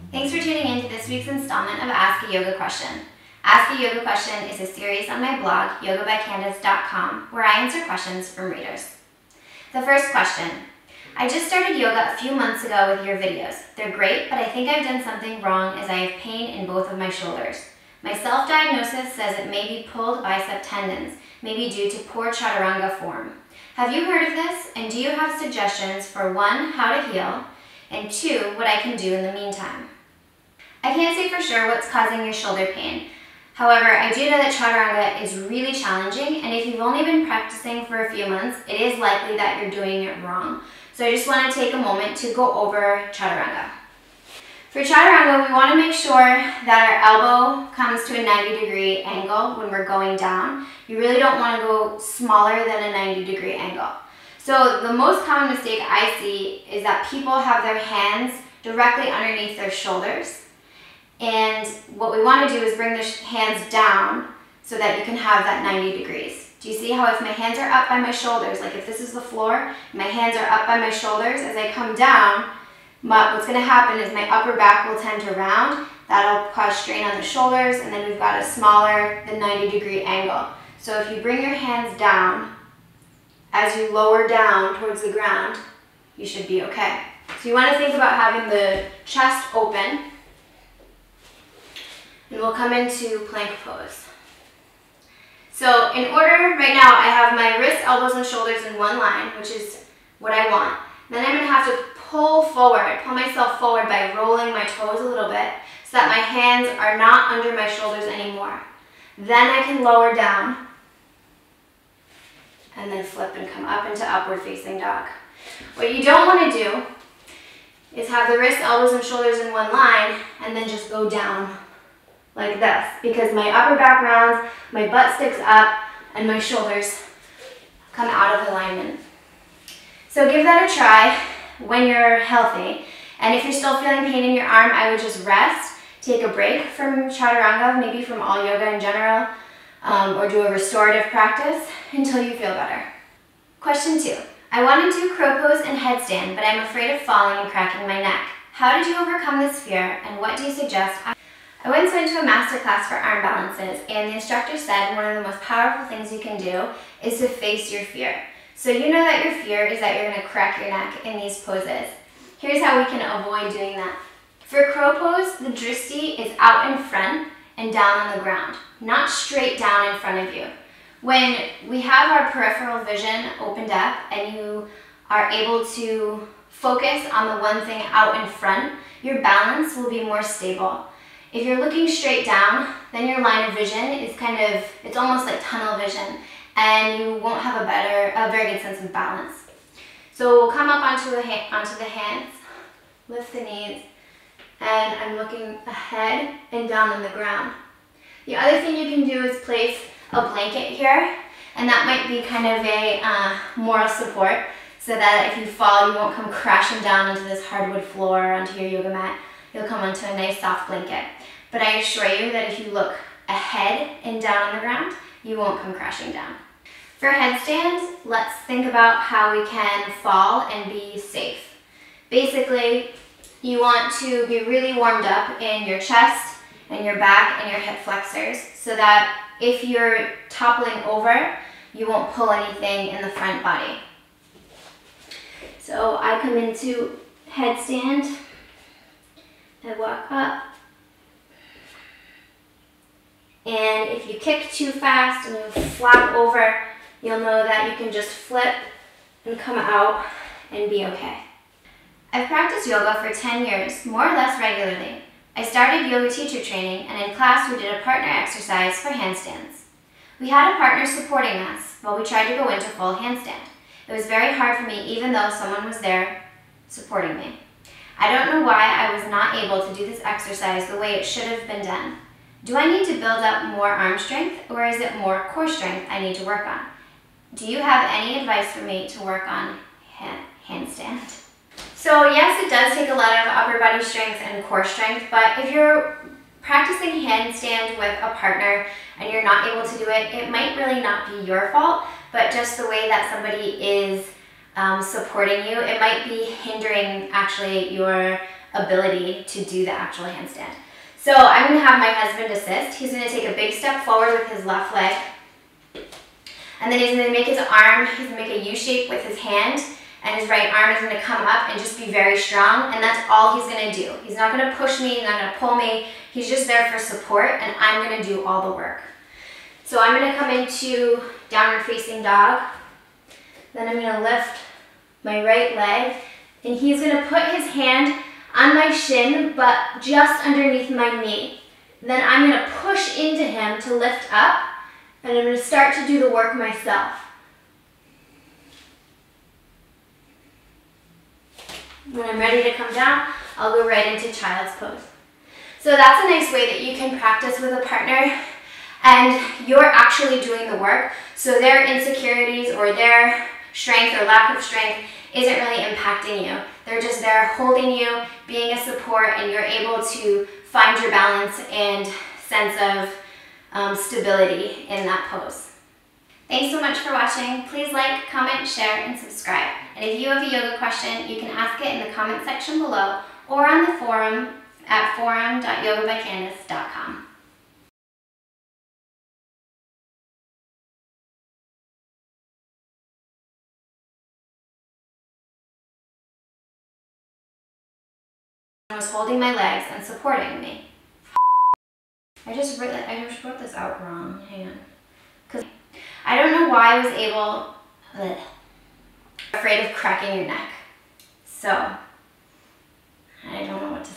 Thanks for tuning in to this week's installment of Ask a Yoga Question. Ask a Yoga Question is a series on my blog, yogabycandace.com, where I answer questions from readers. The first question. I just started yoga a few months ago with your videos. They're great, but I think I've done something wrong as I have pain in both of my shoulders. My self-diagnosis says it may be pulled bicep tendons, maybe due to poor Chaturanga form. Have you heard of this, and do you have suggestions for 1, how to heal, and 2, what I can do in the meantime? I can't say for sure what's causing your shoulder pain. However, I do know that Chaturanga is really challenging, and if you've only been practicing for a few months, it is likely that you're doing it wrong. So I just want to take a moment to go over Chaturanga. For Chaturanga, we want to make sure that our elbow comes to a 90-degree angle when we're going down. You really don't want to go smaller than a 90-degree angle. So the most common mistake I see is that people have their hands directly underneath their shoulders. And what we want to do is bring the hands down so that you can have that 90 degrees. Do you see how if my hands are up by my shoulders, like if this is the floor, my hands are up by my shoulders, as I come down, what's going to happen is my upper back will tend to round. That'll cause strain on the shoulders, and then we've got a smaller than 90-degree angle. So if you bring your hands down, as you lower down towards the ground, you should be okay. So you want to think about having the chest open. And we'll come into plank pose. So in order, right now I have my wrists, elbows, and shoulders in one line, which is what I want. Then I'm going to have to pull myself forward by rolling my toes a little bit so that my hands are not under my shoulders anymore. Then I can lower down and then flip and come up into upward facing dog. What you don't want to do is have the wrists, elbows, and shoulders in one line and then just go down like this, because my upper back rounds, my butt sticks up, and my shoulders come out of alignment. So give that a try when you're healthy. And if you're still feeling pain in your arm, I would just rest, take a break from Chaturanga, maybe from all yoga in general, or do a restorative practice until you feel better. Question 2. I want to do crow pose and headstand, but I'm afraid of falling and cracking my neck. How did you overcome this fear, and what do you suggest? I once went to a master class for arm balances, and the instructor said one of the most powerful things you can do is to face your fear. So you know that your fear is that you're going to crack your neck in these poses. Here's how we can avoid doing that. For crow pose, the drishti is out in front and down on the ground, not straight down in front of you. When we have our peripheral vision opened up and you are able to focus on the one thing out in front, your balance will be more stable. If you're looking straight down, then your line of vision is it's almost like tunnel vision, and you won't have a very good sense of balance. So we'll come up onto the hands, lift the knees, and I'm looking ahead and down on the ground. The other thing you can do is place a blanket here, and that might be kind of a moral support, so that if you fall, you won't come crashing down onto this hardwood floor or onto your yoga mat. You'll come onto a nice soft blanket. But I assure you that if you look ahead and down on the ground, you won't come crashing down. For headstands, let's think about how we can fall and be safe. Basically, you want to be really warmed up in your chest and your back and your hip flexors so that if you're toppling over, you won't pull anything in the front body. So I come into headstand. I walk up, and if you kick too fast and you flap over, you'll know that you can just flip and come out and be okay. I've practiced yoga for 10 years, more or less regularly. I started yoga teacher training, and in class we did a partner exercise for handstands. We had a partner supporting us while we tried to go into full handstand. It was very hard for me even though someone was there supporting me. I don't know why I was not able to do this exercise the way it should have been done. Do I need to build up more arm strength, or is it more core strength I need to work on? Do you have any advice for me to work on handstand? So yes, it does take a lot of upper body strength and core strength, but if you're practicing handstand with a partner and you're not able to do it, it might really not be your fault, but just the way that somebody is supporting you, it might be hindering actually your ability to do the actual handstand. So I'm going to have my husband assist. He's going to take a big step forward with his left leg. And then he's going to make his arm, he's going to make a U shape with his hand. And his right arm is going to come up and just be very strong. And that's all he's going to do. He's not going to push me, he's not going to pull me. He's just there for support, and I'm going to do all the work. So I'm going to come into downward facing dog. Then I'm going to lift my right leg. And he's going to put his hand on my shin, but just underneath my knee. Then I'm going to push into him to lift up, and I'm going to start to do the work myself. When I'm ready to come down, I'll go right into child's pose. So that's a nice way that you can practice with a partner, and you're actually doing the work, so their insecurities or their strength or lack of strength isn't really impacting you. They're just there holding you, being a support, and you're able to find your balance and sense of stability in that pose. Thanks so much for watching. Please like, comment, share, and subscribe. And if you have a yoga question, you can ask it in the comment section below or on the forum at forum.yogabycandice.com. Was holding my legs and supporting me. I just wrote this out wrong. Hang on. Because I don't know why I was afraid of cracking your neck. So I don't know what to